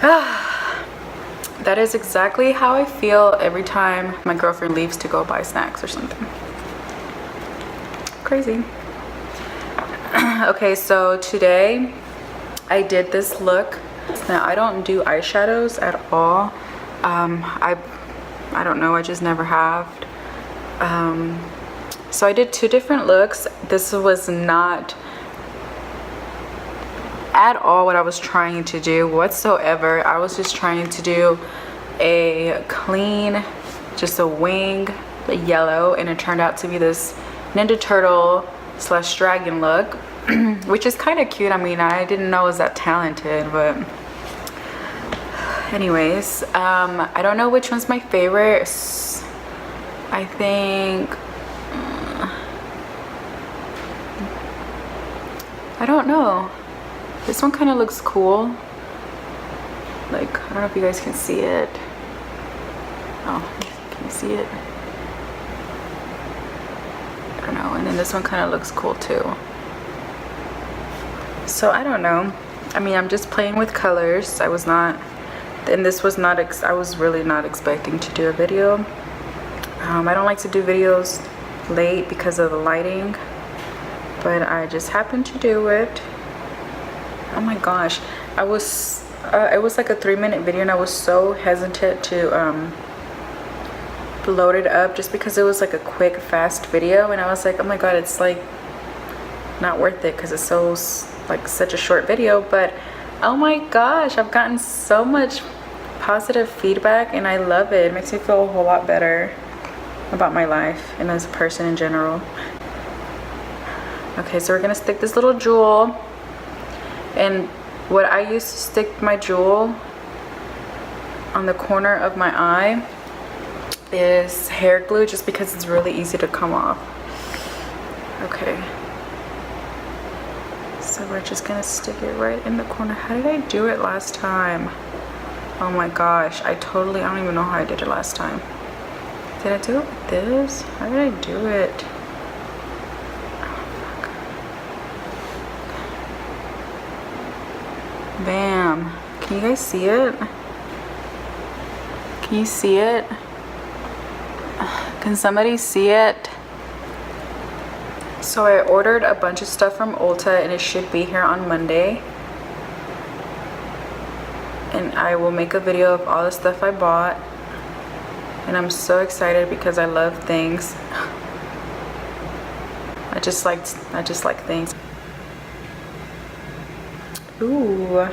That is exactly how I feel every time my girlfriend leaves to go buy snacks or something. Crazy. Okay, so today I did this look. Now I don't do eyeshadows at all. I don't know, I just never have. So I did 2 different looks. This was not at all what I was trying to do whatsoever. I was just trying to do a clean, just a wing, a yellow, and it turned out to be this Ninja Turtle / dragon look, which is kind of cute. I mean, I didn't know I was that talented, but anyways, I don't know which one's my favorite. I think I don't know. This one kind of looks cool. Like, I don't know if you guys can see it. Oh, can you see it? I don't know. And then this one kind of looks cool too. So I don't know. I mean, I'm just playing with colors. I was not, and this was not, I was really not expecting to do a video. I don't like to do videos late because of the lighting, but I just happened to do it. Oh my gosh, I was it was like a 3-minute video, and I was so hesitant to load it up just because it was like a quick, fast video, and I was like, oh my god, it's like not worth it because it's so like such a short video. But oh my gosh, I've gotten so much positive feedback, and I love it. It makes me feel a whole lot better about my life and as a person in general. Okay, so we're gonna stick this little jewel, and what I use to stick my jewel on the corner of my eye is hair glue, just because it's really easy to come off. Okay, so we're just gonna stick it right in the corner. How did I do it last time? Oh my gosh, I don't even know how I did it last time. Did I do it with this? How did I do it? Bam. Can you guys see it? Can you see it? Can somebody see it? So I ordered a bunch of stuff from Ulta, and it should be here on Monday. And I will make a video of all the stuff I bought. And I'm so excited because I love things. I just like things. Ooh. I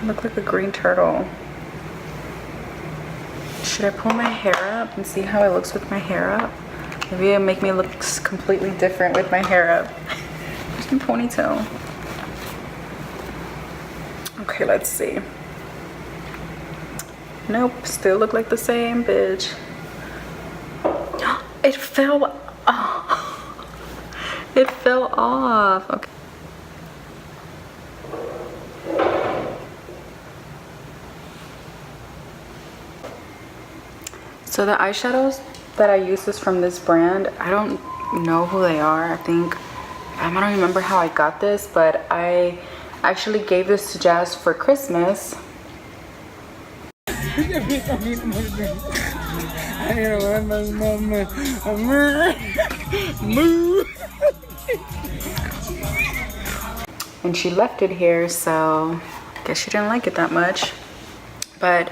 look like a green turtle. Should I pull my hair up and see how it looks with my hair up? Maybe it'll make me look completely different with my hair up. Just a ponytail. Okay, let's see. Nope, still look like the same, bitch. It fell off. It fell off. Okay. So the eyeshadows that I use is from this brand. I don't know who they are. I don't remember how I got this, but I actually gave this to Jazz for Christmas. And she left it here, so I guess she didn't like it that much. But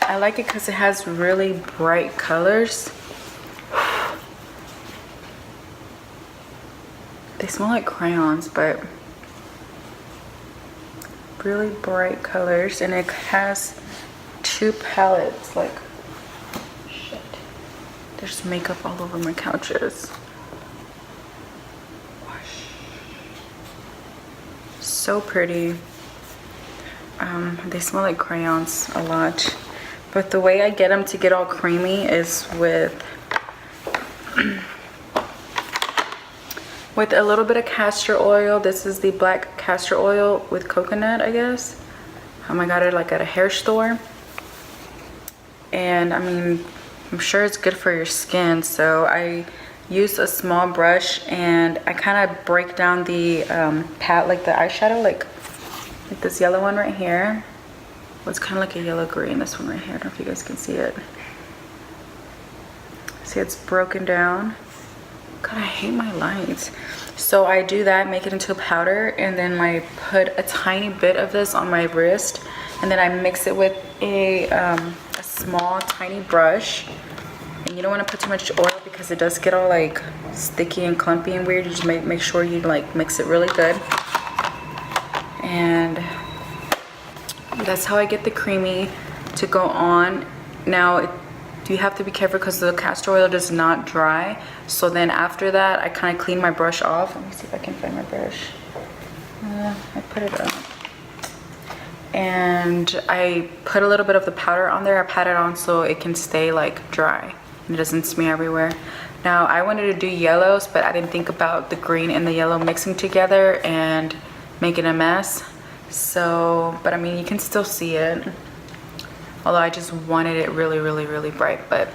I like it because it has really bright colors. They smell like crayons, but really bright colors. And it has 2 palettes. Like, shit, there's makeup all over my couches. So pretty. They smell like crayons a lot. But the way I get them to get all creamy is with a little bit of castor oil. This is the black castor oil with coconut, I guess. I got it like at a hair store. And I mean, I'm sure it's good for your skin. So I use a small brush and I kind of break down the palette, like the eyeshadow, like like this yellow one right here. Well, it's kind of like a yellow green, this one right here. I don't know if you guys can see it. See, it's broken down. God, I hate my lights. So I do that, make it into a powder, and then I put a tiny bit of this on my wrist, and then I mix it with a small tiny brush. And you don't want to put too much oil because it does get all like sticky and clumpy and weird. You just make sure you like mix it really good. And that's how I get the creamy to go on. Now you have to be careful because the castor oil does not dry. So then after that, I kind of clean my brush off. Let me see if I can find my brush. I put it up. And I put a little bit of the powder on there. I pat it on so it can stay like dry and it doesn't smear everywhere. Now I wanted to do yellows, but I didn't think about the green and the yellow mixing together and making a mess. So, but I mean, you can still see it. Although I just wanted it really, really, really bright, but